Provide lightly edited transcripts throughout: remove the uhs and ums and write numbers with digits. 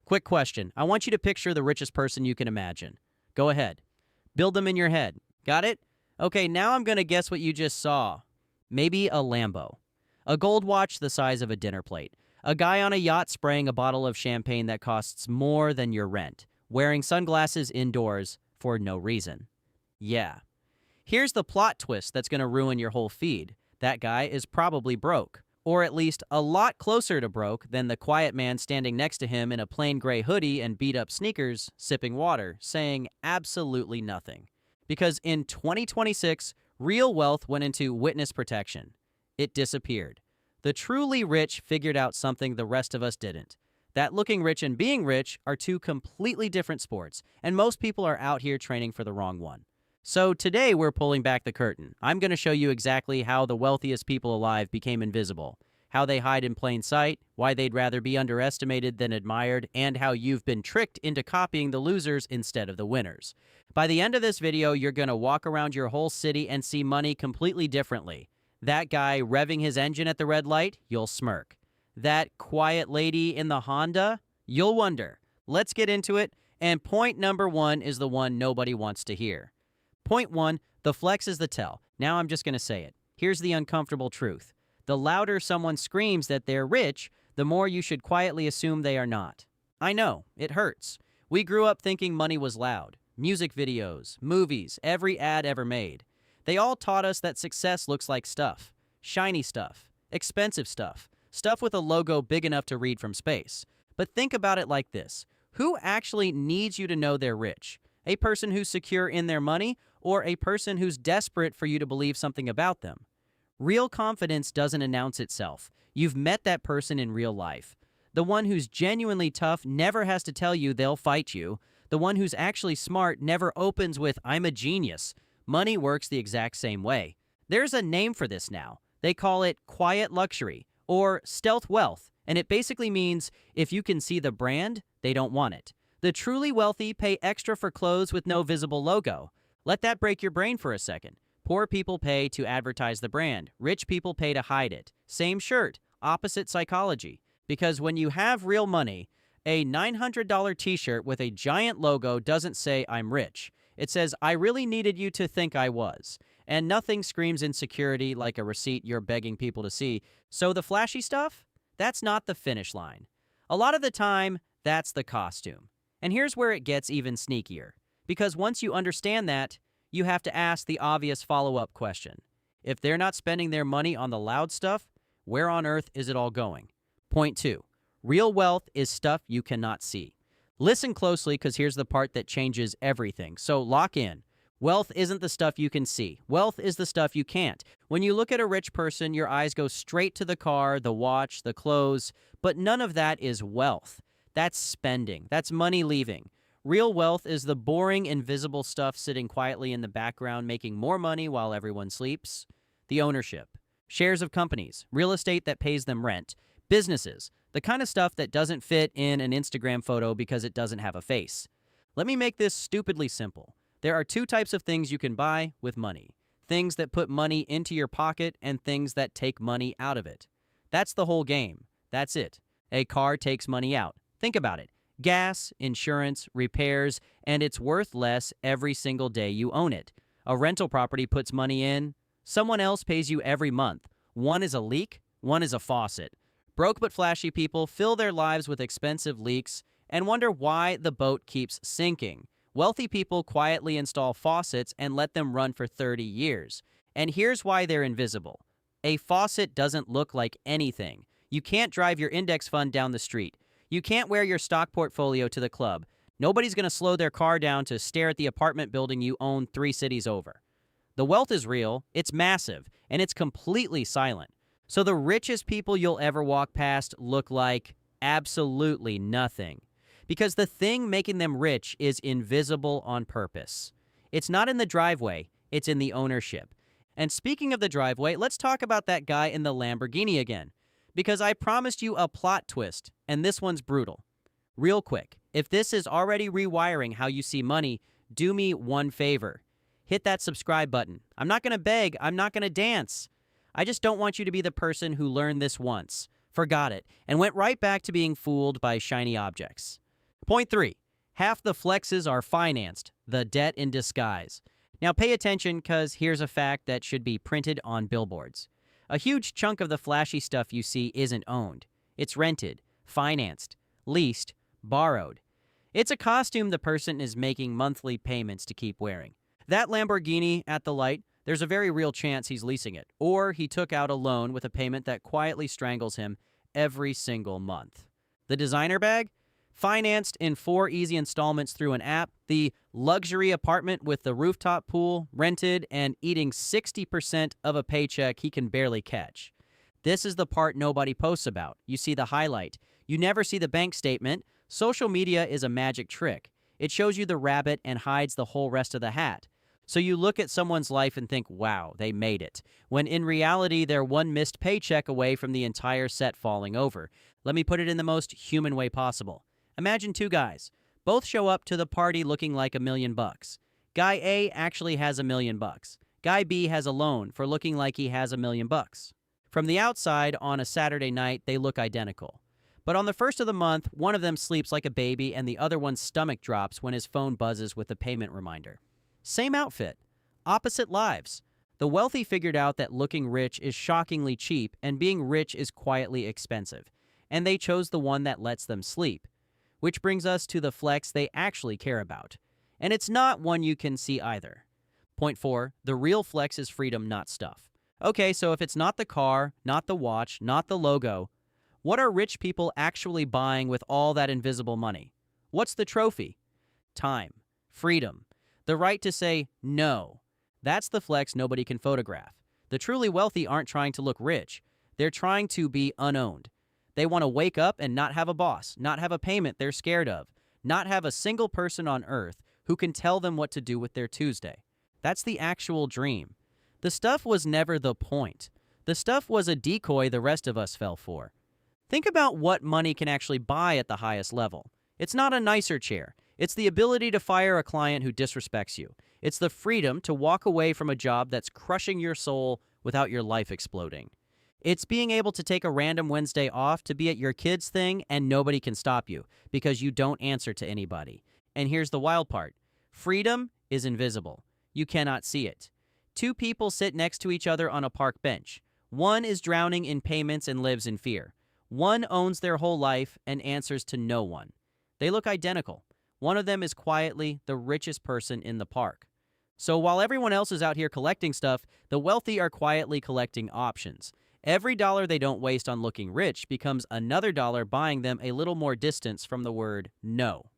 Quick question. I want you to picture the richest person you can imagine. Go ahead. Build them in your head. Got it? Okay, now I'm going to guess what you just saw. Maybe a Lambo. A gold watch the size of a dinner plate. A guy on a yacht spraying a bottle of champagne that costs more than your rent. Wearing sunglasses indoors for no reason. Yeah. Here's the plot twist that's going to ruin your whole feed. That guy is probably broke. Or at least a lot closer to broke than the quiet man standing next to him in a plain gray hoodie and beat-up sneakers, sipping water, saying absolutely nothing. Because in 2026, real wealth went into witness protection. It disappeared. The truly rich figured out something the rest of us didn't. That looking rich and being rich are two completely different sports, and most people are out here training for the wrong one. So today we're pulling back the curtain. I'm going to show you exactly how the wealthiest people alive became invisible, how they hide in plain sight, why they'd rather be underestimated than admired, and how you've been tricked into copying the losers instead of the winners. By the end of this video, you're going to walk around your whole city and see money completely differently. That guy revving his engine at the red light, you'll smirk. That quiet lady in the Honda, you'll wonder. Let's get into it, and point number one is the one nobody wants to hear. Point one, the flex is the tell. Now I'm just going to say it. Here's the uncomfortable truth. The louder someone screams that they're rich, the more you should quietly assume they are not. I know, it hurts. We grew up thinking money was loud. Music videos, movies, every ad ever made. They all taught us that success looks like stuff. Shiny stuff. Expensive stuff. Stuff with a logo big enough to read from space. But think about it like this. Who actually needs you to know they're rich? A person who's secure in their money, or a person who's desperate for you to believe something about them? Real confidence doesn't announce itself. You've met that person in real life. The one who's genuinely tough never has to tell you they'll fight you. The one who's actually smart never opens with, "I'm a genius." Money works the exact same way. There's a name for this now. They call it quiet luxury, or stealth wealth, and it basically means if you can see the brand, they don't want it. The truly wealthy pay extra for clothes with no visible logo. Let that break your brain for a second. Poor people pay to advertise the brand. Rich people pay to hide it. Same shirt, opposite psychology. Because when you have real money, a $900 t-shirt with a giant logo doesn't say "I'm rich." It says, "I really needed you to think I was." And nothing screams insecurity like a receipt you're begging people to see. So the flashy stuff? That's not the finish line. A lot of the time, that's the costume. And here's where it gets even sneakier. Because once you understand that, you have to ask the obvious follow-up question. If they're not spending their money on the loud stuff, where on earth is it all going? Point two, real wealth is stuff you cannot see. Listen closely, because here's the part that changes everything. So lock in. Wealth isn't the stuff you can see. Wealth is the stuff you can't. When you look at a rich person, your eyes go straight to the car, the watch, the clothes, but none of that is wealth. That's spending. That's money leaving. Real wealth is the boring, invisible stuff sitting quietly in the background, making more money while everyone sleeps. The ownership. Shares of companies. Real estate that pays them rent. Businesses. The kind of stuff that doesn't fit in an Instagram photo because it doesn't have a face. Let me make this stupidly simple. There are two types of things you can buy with money. Things that put money into your pocket and things that take money out of it. That's the whole game. That's it. A car takes money out. Think about it. Gas, insurance, repairs, and it's worth less every single day you own it. A rental property puts money in. Someone else pays you every month. One is a leak, one is a faucet. Broke but flashy people fill their lives with expensive leaks and wonder why the boat keeps sinking. Wealthy people quietly install faucets and let them run for 30 years. And here's why they're invisible. A faucet doesn't look like anything. You can't drive your index fund down the street. You can't wear your stock portfolio to the club. Nobody's going to slow their car down to stare at the apartment building you own 3 cities over. The wealth is real, it's massive, and it's completely silent. So the richest people you'll ever walk past look like absolutely nothing. Because the thing making them rich is invisible on purpose. It's not in the driveway, it's in the ownership. And speaking of the driveway, let's talk about that guy in the Lamborghini again. Because I promised you a plot twist, and this one's brutal. Real quick, if this is already rewiring how you see money, do me one favor. Hit that subscribe button. I'm not going to beg, I'm not going to dance. I just don't want you to be the person who learned this once, forgot it, and went right back to being fooled by shiny objects. Point 3. Half the flexes are financed, the debt in disguise. Now pay attention because here's a fact that should be printed on billboards. A huge chunk of the flashy stuff you see isn't owned. It's rented, financed, leased, borrowed. It's a costume the person is making monthly payments to keep wearing. That Lamborghini at the light, there's a very real chance he's leasing it, or he took out a loan with a payment that quietly strangles him every single month. The designer bag? Financed in 4 easy installments through an app. The luxury apartment with the rooftop pool, rented and eating 60% of a paycheck he can barely catch. This is the part nobody posts about. You see the highlight. You never see the bank statement. Social media is a magic trick. It shows you the rabbit and hides the whole rest of the hat. So you look at someone's life and think, wow, they made it. When in reality, they're one missed paycheck away from the entire set falling over. Let me put it in the most human way possible. Imagine 2 guys. Both show up to the party looking like $1 million. Guy A actually has $1 million. Guy B has a loan for looking like he has $1 million. From the outside, on a Saturday night, they look identical. But on the first of the month, one of them sleeps like a baby and the other one's stomach drops when his phone buzzes with a payment reminder. Same outfit, opposite lives. The wealthy figured out that looking rich is shockingly cheap and being rich is quietly expensive, and they chose the one that lets them sleep. Which brings us to the flex they actually care about. And it's not one you can see either. Point 4, the real flex is freedom, not stuff. Okay, so if it's not the car, not the watch, not the logo, what are rich people actually buying with all that invisible money? What's the trophy? Time, freedom, the right to say no. That's the flex nobody can photograph. The truly wealthy aren't trying to look rich. They're trying to be unowned. They want to wake up and not have a boss, not have a payment they're scared of, not have a single person on earth who can tell them what to do with their Tuesday. That's the actual dream. The stuff was never the point. The stuff was a decoy the rest of us fell for. Think about what money can actually buy at the highest level. It's not a nicer chair. It's the ability to fire a client who disrespects you. It's the freedom to walk away from a job that's crushing your soul without your life exploding. It's being able to take a random Wednesday off to be at your kid's thing and nobody can stop you because you don't answer to anybody. And here's the wild part. Freedom is invisible. You cannot see it. 2 people sit next to each other on a park bench. One is drowning in payments and lives in fear. One owns their whole life and answers to no one. They look identical. One of them is quietly the richest person in the park. So while everyone else is out here collecting stuff, the wealthy are quietly collecting options. Every dollar they don't waste on looking rich becomes another dollar buying them a little more distance from the word no.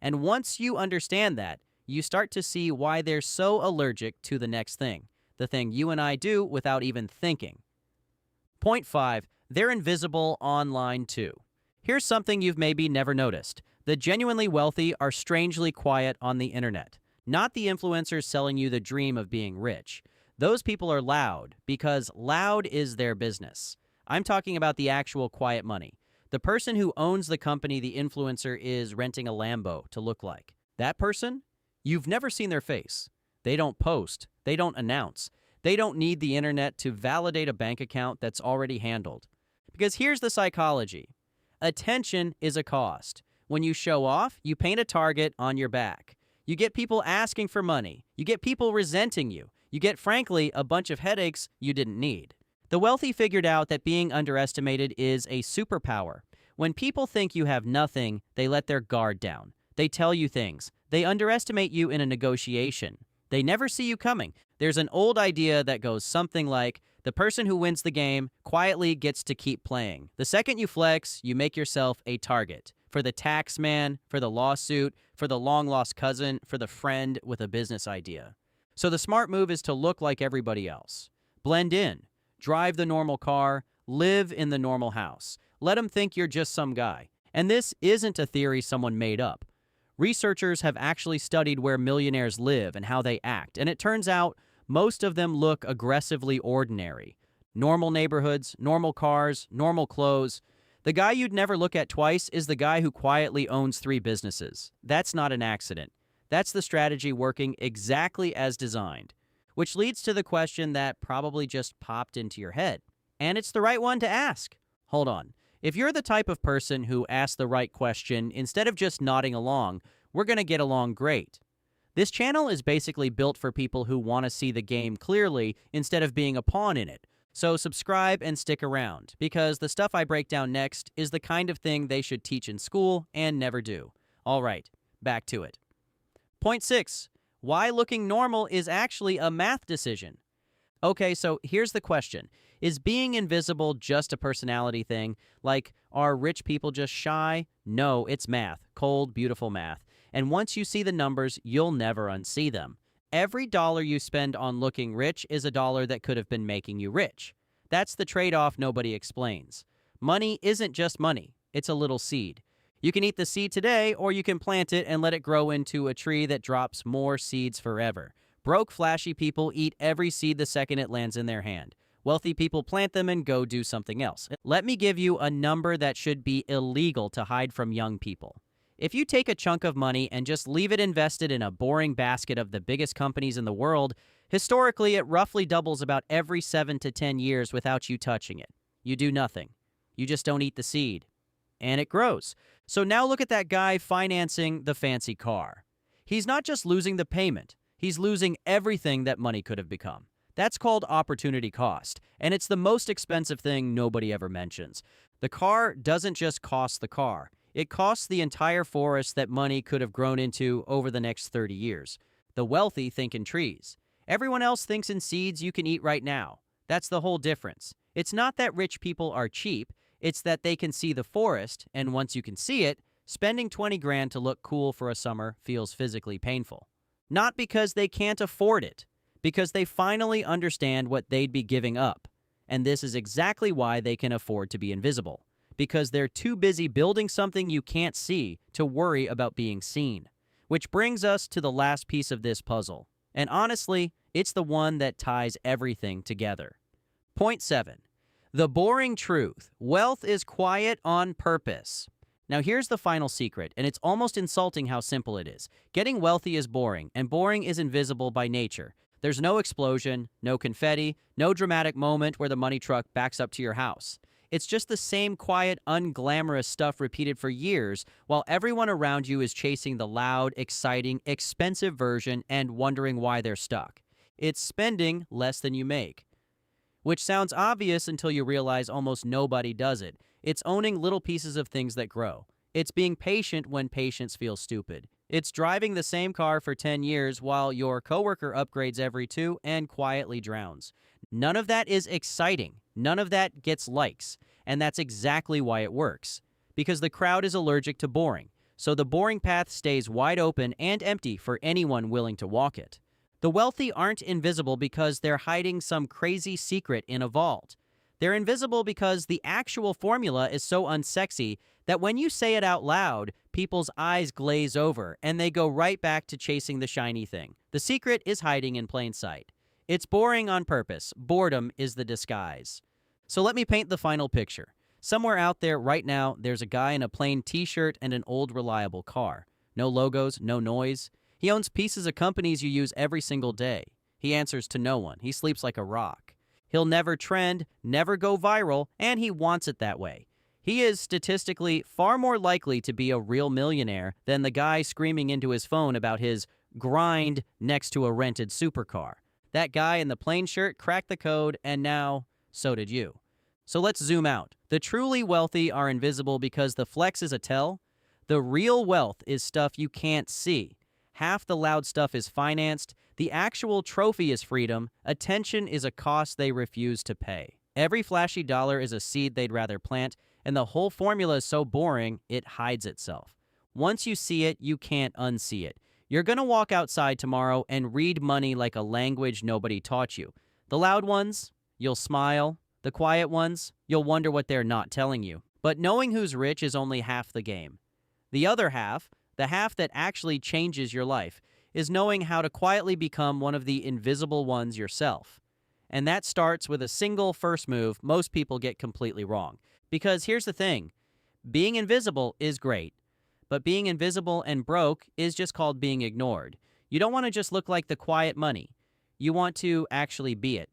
And once you understand that, you start to see why they're so allergic to the next thing, the thing you and I do without even thinking. Point 5, they're invisible online too. Here's something you've maybe never noticed. The genuinely wealthy are strangely quiet on the internet, not the influencers selling you the dream of being rich. Those people are loud because loud is their business. I'm talking about the actual quiet money. The person who owns the company the influencer is renting a Lambo to look like. That person? You've never seen their face. They don't post. They don't announce. They don't need the internet to validate a bank account that's already handled. Because here's the psychology. Attention is a cost. When you show off, you paint a target on your back. You get people asking for money. You get people resenting you. You get, frankly, a bunch of headaches you didn't need. The wealthy figured out that being underestimated is a superpower. When people think you have nothing, they let their guard down. They tell you things. They underestimate you in a negotiation. They never see you coming. There's an old idea that goes something like, the person who wins the game quietly gets to keep playing. The second you flex, you make yourself a target. For the tax man, for the lawsuit, for the long-lost cousin, for the friend with a business idea. So the smart move is to look like everybody else. Blend in. Drive the normal car. Live in the normal house. Let them think you're just some guy. And this isn't a theory someone made up. Researchers have actually studied where millionaires live and how they act, and it turns out most of them look aggressively ordinary. Normal neighborhoods, normal cars, normal clothes. The guy you'd never look at twice is the guy who quietly owns 3 businesses. That's not an accident. That's the strategy working exactly as designed. Which leads to the question that probably just popped into your head. And it's the right one to ask. Hold on. If you're the type of person who asks the right question instead of just nodding along, we're going to get along great. This channel is basically built for people who want to see the game clearly instead of being a pawn in it. So subscribe and stick around, because the stuff I break down next is the kind of thing they should teach in school and never do. All right, back to it. Point 6. Why looking normal is actually a math decision. Okay, so here's the question. Is being invisible just a personality thing? Like, are rich people just shy? No, it's math. Cold, beautiful math. And once you see the numbers, you'll never unsee them. Every dollar you spend on looking rich is a dollar that could have been making you rich. That's the trade-off nobody explains. Money isn't just money. It's a little seed. You can eat the seed today, or you can plant it and let it grow into a tree that drops more seeds forever. Broke, flashy people eat every seed the second it lands in their hand. Wealthy people plant them and go do something else. Let me give you a number that should be illegal to hide from young people. If you take a chunk of money and just leave it invested in a boring basket of the biggest companies in the world, historically it roughly doubles about every 7 to 10 years without you touching it. You do nothing. You just don't eat the seed. And it grows. So now look at that guy financing the fancy car. He's not just losing the payment. He's losing everything that money could have become. That's called opportunity cost, and it's the most expensive thing nobody ever mentions. The car doesn't just cost the car. It costs the entire forest that money could have grown into over the next 30 years. The wealthy think in trees. Everyone else thinks in seeds you can eat right now. That's the whole difference. It's not that rich people are cheap. It's that they can see the forest, and once you can see it, spending 20 grand to look cool for a summer feels physically painful. Not because they can't afford it, because they finally understand what they'd be giving up. And this is exactly why they can afford to be invisible. Because they're too busy building something you can't see to worry about being seen. Which brings us to the last piece of this puzzle. And honestly, it's the one that ties everything together. Point 7. The boring truth. Wealth is quiet on purpose. Now here's the final secret, and it's almost insulting how simple it is. Getting wealthy is boring, and boring is invisible by nature. There's no explosion, no confetti, no dramatic moment where the money truck backs up to your house. It's just the same quiet, unglamorous stuff repeated for years while everyone around you is chasing the loud, exciting, expensive version and wondering why they're stuck. It's spending less than you make. Which sounds obvious until you realize almost nobody does it. It's owning little pieces of things that grow. It's being patient when patience feels stupid. It's driving the same car for 10 years while your coworker upgrades every 2 and quietly drowns. None of that is exciting. None of that gets likes. And that's exactly why it works. Because the crowd is allergic to boring. So the boring path stays wide open and empty for anyone willing to walk it. The wealthy aren't invisible because they're hiding some crazy secret in a vault. They're invisible because the actual formula is so unsexy that when you say it out loud, people's eyes glaze over and they go right back to chasing the shiny thing. The secret is hiding in plain sight. It's boring on purpose. Boredom is the disguise. So let me paint the final picture. Somewhere out there right now, there's a guy in a plain t-shirt and an old reliable car. No logos, no noise. He owns pieces of companies you use every single day. He answers to no one. He sleeps like a rock. He'll never trend, never go viral, and he wants it that way. He is statistically far more likely to be a real millionaire than the guy screaming into his phone about his grind next to a rented supercar. That guy in the plain shirt cracked the code, and now, so did you. So let's zoom out. The truly wealthy are invisible because the flex is a tell. The real wealth is stuff you can't see. Half the loud stuff is financed. The actual trophy is freedom. Attention is a cost they refuse to pay. Every flashy dollar is a seed they'd rather plant, and the whole formula is so boring, it hides itself. Once you see it, you can't unsee it. You're going to walk outside tomorrow and read money like a language nobody taught you. The loud ones, you'll smile. The quiet ones, you'll wonder what they're not telling you. But knowing who's rich is only half the game. The other half, the half that actually changes your life, is knowing how to quietly become one of the invisible ones yourself. And that starts with a single first move most people get completely wrong. Because here's the thing, being invisible is great, but being invisible and broke is just called being ignored. You don't want to just look like the quiet money. You want to actually be it.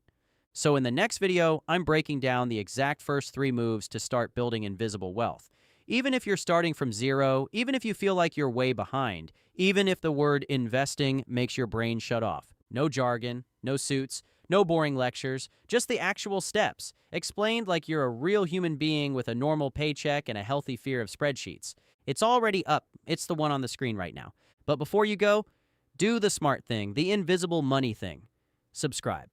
So in the next video, I'm breaking down the exact first 3 moves to start building invisible wealth. Even if you're starting from zero, even if you feel like you're way behind, even if the word investing makes your brain shut off. No jargon, no suits, no boring lectures, just the actual steps, explained like you're a real human being with a normal paycheck and a healthy fear of spreadsheets. It's already up. It's the one on the screen right now. But before you go, do the smart thing, the invisible money thing. Subscribe.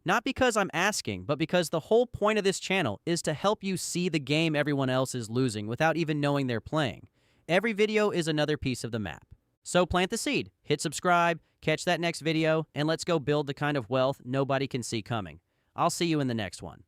Not because I'm asking, but because the whole point of this channel is to help you see the game everyone else is losing without even knowing they're playing. Every video is another piece of the map. So plant the seed, hit subscribe, catch that next video, and let's go build the kind of wealth nobody can see coming. I'll see you in the next one.